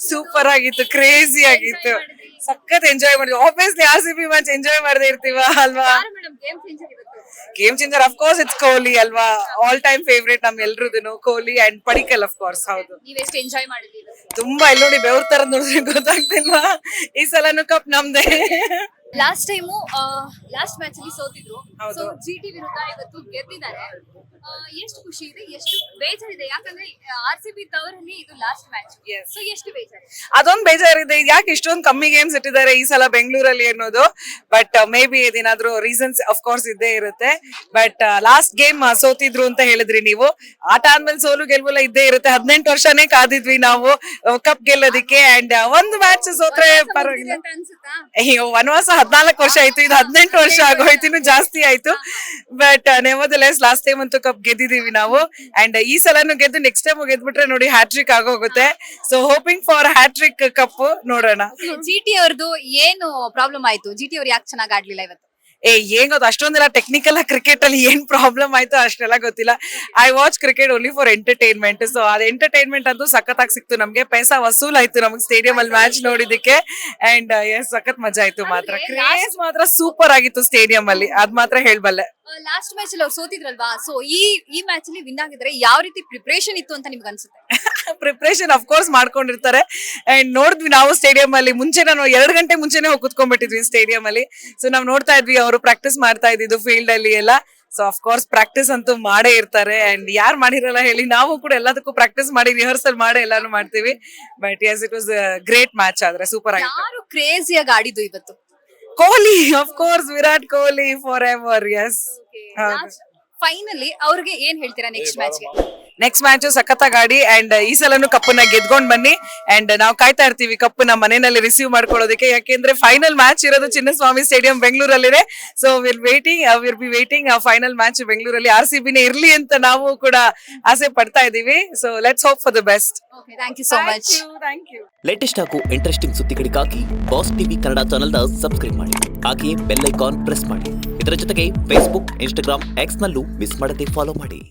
Super ಆಗಿತ್ತು, crazy ಆಗಿತ್ತು, ಸಖತ್ ಎಂಜಾಯ್ ಮಾಡಿದ್ವಿ. ಆಬ್ವಿಯಸ್ಲಿ RCB ಮ್ಯಾಚ್ ಎಂಜಾಯ್ ಮಾಡದೇ ಇರ್ತೀವ ಅಲ್ವಾ? Game changer of course it's Kohli ಅಲ್ವಾ, ಆಲ್ ಟೈಮ್ ಫೇವ್ರೇಟ್ ನಮ್ ಎಲ್ರೂದುನು, Kohli and Padikkal of course. ಹೌದು, ನೀವೆಷ್ಟು ಎಂಜಾಯ್ ಮಾಡಿದ್ರಿ? ತುಂಬಾ. ಇಲ್ಲಿ ನೋಡಿ ಬೆವ್ರ ತರ ನೋಡಿದ್ರೆ ಗೊತ್ತಾಗ್ತಿಲ್ವಾ, ಈ ಸಲನು ಕಪ್ ನಮ್ದೇ. ಲಾಸ್ಟ್ ಟೈಮು ಲಾಸ್ಟ್ ಮ್ಯಾಚ್ ಅಲ್ಲಿ ಸೋತಿದ್ರು. ಹೌದು. ಸೊ GT ವಿರುದ್ಧ ಇವತ್ತು ಗೆದ್ದಿದ್ದಾರೆ. ಎಷ್ಟು ಖುಷಿ ಇದೆ, ಎಷ್ಟು ಬೇಜಾರಿದೆ? ಯಾಕಂದ್ರೆ RCB ತವರಲ್ಲಿ ಇದು ಲಾಸ್ಟ್ ಮ್ಯಾಚ್. Yes. ಸೊ ಎಷ್ಟು ಬೇಜಾರು? ಅದೊಂದ್ ಬೇಜಾರಿದೆ, ಯಾಕೆ ಇಷ್ಟೊಂದು ಕಮ್ಮಿ ಗೇಮ್ಸ್ ಇಟ್ಟಿದ್ದಾರೆ ಈ ಸಲ ಬೆಂಗಳೂರಲ್ಲಿ ಅನ್ನೋದು. ಬಟ್ ಮೇ ಬಿ ಇದೇನಾದ್ರೂ ರೀಸನ್ಸ್ ಆಫ್ ಕೋರ್ಸ್ ಇದ್ದೇ ಇರುತ್ತೆ. ಬಟ್ ಲಾಸ್ಟ್ ಗೇಮ್ ಸೋತಿದ್ರು ಅಂತ ಹೇಳಿದ್ರಿ ನೀವು. ಆಟ ಆದ್ಮೇಲೆ ಸೋಲು ಗೆಲುವೆಲ್ಲ ಇದ್ದೇ ಇರುತ್ತೆ. 18 ವರ್ಷನೇ ಕಾದಿದ್ವಿ ನಾವು ಕಪ್ ಗೆಲ್ಲೋದಿಕ್ಕೆ. ಅಂಡ್ ಒಂದು ಮ್ಯಾಚ್ ಸೋತ್ರೆ ಪರವಾಗಿಲ್ಲ ಅಂತ ಅನ್ಸುತ್ತಾ? ಅಯ್ಯೋ, ವನವಾಸ 14 ವರ್ಷ ಆಯ್ತು, ಇದು 18 ವರ್ಷ ಆಗೋಯ್ತು, ಇನ್ನು ಜಾಸ್ತಿ ಆಯ್ತು. ಬಟ್ ನೆವರ್ದಲೆಸ್ ಲಾಸ್ಟ್ ಟೈಮ್ ಅಂತೂ ಕಪ್ ಗೆದ್ದಿದೀವಿ ನಾವು. ಅಂಡ್ ಈ ಸಲನು ಗೆದ್ದು ನೆಕ್ಸ್ಟ್ ಟೈಮ್ ಗೆದ್ಬಿಟ್ರೆ ನೋಡಿ ಹ್ಯಾಟ್ರಿಕ್ ಆಗೋಗುತ್ತೆ. So hoping for hattrick cup, ನೋಡೋಣ. GT ಅವ್ರದ್ದು ಏನು ಪ್ರಾಬ್ಲಮ್ ಆಯ್ತು? GT ಅವ್ರು ಯಾಕೆ ಚೆನ್ನಾಗಿ ಆಡ್ಲಿಲ್ಲ ಇವತ್ತು? ಏನ್ ಗೊತ್ತು, ಅಷ್ಟೊಂದೆಲ್ಲ ಟೆಕ್ನಿಕಲ್ ಕ್ರಿಕೆಟ್ ಅಲ್ಲಿ ಏನ್ ಪ್ರಾಬ್ಲಮ್ ಆಯ್ತು ಅಷ್ಟೆಲ್ಲ ಗೊತ್ತಿಲ್ಲ. I watch cricket only for entertainment. So ಅದ್ ಎಂಟರ್ಟೈನ್ಮೆಂಟ್ ಅಂತೂ ಸಖತ್ತಾಗಿ ಸಿಕ್ತು ನಮ್ಗೆ, ಪೈಸಾ ವಸೂಲ್ ಆಯ್ತು ನಮ್ಗೆ ಸ್ಟೇಡಿಯಂ ಅಲ್ಲಿ ಮ್ಯಾಚ್ ನೋಡಿದಕ್ಕೆ. ಅಂಡ್ ಸಖತ್ ಮಜಾ ಆಯ್ತು ಮಾತ್ರ. ಕ್ರೇಜ್ ಮಾತ್ರ ಸೂಪರ್ ಆಗಿತ್ತು ಸ್ಟೇಡಿಯಂ ಅಲ್ಲಿ, ಅದ್ ಮಾತ್ರ ಹೇಳ್ಬಲ್ಲೆ. ಲಾಸ್ಟ್ ಮ್ಯಾಚ್ ಅಲ್ಲಿ ಅವ್ರು ಸೋತಿದ್ರಲ್ವಾ? ಸೊ ಈ ಮ್ಯಾಚ್ ಅಲ್ಲಿ ವಿನ್ ಆಗಿದ್ರೆ ಯಾವ ರೀತಿ ಪ್ರಿಪರೇಷನ್ ಇತ್ತು ಅಂತ ನಿಮ್ಗೆ ಅನ್ಸುತ್ತೆ? ಪ್ರಿಪರೇಷನ್ ಅಫ್ ಕೋರ್ಸ್ ಮಾಡ್ಕೊಂಡಿರ್ತಾರೆ. ಅಂಡ್ ನೋಡಿದ್ವಿ ನಾವು ಸ್ಟೇಡಿಯಂ ಅಲ್ಲಿ, ಮುಂಚೆ ನಾನು 2 ಗಂಟೆ ಮುಂಚೆನೆ ಹೋಗಿ ಕುತ್ಕೊಂಡ್ಬಿಟ್ಟಿದ್ವಿ ಸ್ಟೇಡಿಯಂ ಅಲ್ಲಿ. ಸೊ ನಾವ್ ನೋಡ್ತಾ ಇದ್ವಿ ಅವರು ಪ್ರಾಕ್ಟೀಸ್ ಮಾಡ್ತಾ ಇದ್ದಿದ್ದು ಫೀಲ್ಡ್ ಅಲ್ಲಿ ಎಲ್ಲ. ಸೊ ಅಫ್ ಕೋರ್ಸ್ ಪ್ರಾಕ್ಟೀಸ್ ಅಂತೂ ಮಾಡೇ ಇರ್ತಾರೆ. ಅಂಡ್ ಯಾರು ಮಾಡಿರಲ್ಲ ಹೇಳಿ, ನಾವು ಕೂಡ ಎಲ್ಲದಕ್ಕೂ ಪ್ರಾಕ್ಟೀಸ್ ಮಾಡಿ ರಿಹರ್ಸಲ್ ಮಾಡಿ ಎಲ್ಲಾನು ಮಾಡ್ತೀವಿ. But yes, it was great match. ಆದ್ರೆ ಸೂಪರ್ ಆಗಿತ್ತು. ಯಾರು ಕ್ರೇಜಿಯಾಗಿ ಆಡಿದ್ದು ಇವತ್ತು? Kohli, of course, Virat Kohli forever. Yes, finally ಅವ್ರಿಗೆ ಏನ್ ಹೇಳ್ತೀರಾ ನೆಕ್ಸ್ಟ್ ಮ್ಯಾಚ್ಗೆ? ನೆಕ್ಸ್ಟ್ ಮ್ಯಾಚ್ ಸಖತ್ತಾಗಿ ಆಡಿ ಅಂಡ್ ಈ ಸಲನು ಕಪ್ಪನ್ನ ಗೆದ್ಕೊಂಡ್ ಬನ್ನಿ. ಅಂಡ್ ನಾವು ಕಾಯ್ತಾ ಇರ್ತೀವಿ ಕಪ್ ನಮ್ಮ ಮನೆಯಲ್ಲಿ ರಿಸೀವ್ ಮಾಡ್ಕೊಳ್ಳೋದಕ್ಕೆ. ಯಾಕೆಂದ್ರೆ ಫೈನಲ್ ಮ್ಯಾಚ್ ಇರೋದು ಚಿನ್ನಸ್ವಾಮಿ ಸ್ಟೇಡಿಯಂ ಬೆಂಗಳೂರಲ್ಲಿದೆ. So will be waiting final match ಬೆಂಗಳೂರಲ್ಲಿ RCB ನೇ ಇರ್ಲಿ ಅಂತ ನಾವು ಕೂಡ ಆಸೆ ಪಡ್ತಾ ಇದೀವಿ. So let's hope for the best. Thank you so much. Thank you. Latest ಹಾಗೂ ಇಂಟ್ರೆಸ್ಟಿಂಗ್ ಸುದ್ದಿಗಳಿಗಾಗಿ ಬಾಸ್ ಟಿವಿ ಕನ್ನಡ ಚಾನೆಲ್ನ ಸಬ್ಸ್ಕ್ರೈಬ್ ಮಾಡಿ, ಹಾಗೆಯೇ ಬೆಲ್ ಐಕಾನ್ ಪ್ರೆಸ್ ಮಾಡಿ. ಇದರ ಜೊತೆಗೆ ಫೇಸ್ಬುಕ್, ಇನ್ಸ್ಟಾಗ್ರಾಮ್, ಎಕ್ಸ್ ನಲ್ಲೂ ಮಿಸ್ ಮಾಡದೆ ಫಾಲೋ ಮಾಡಿ.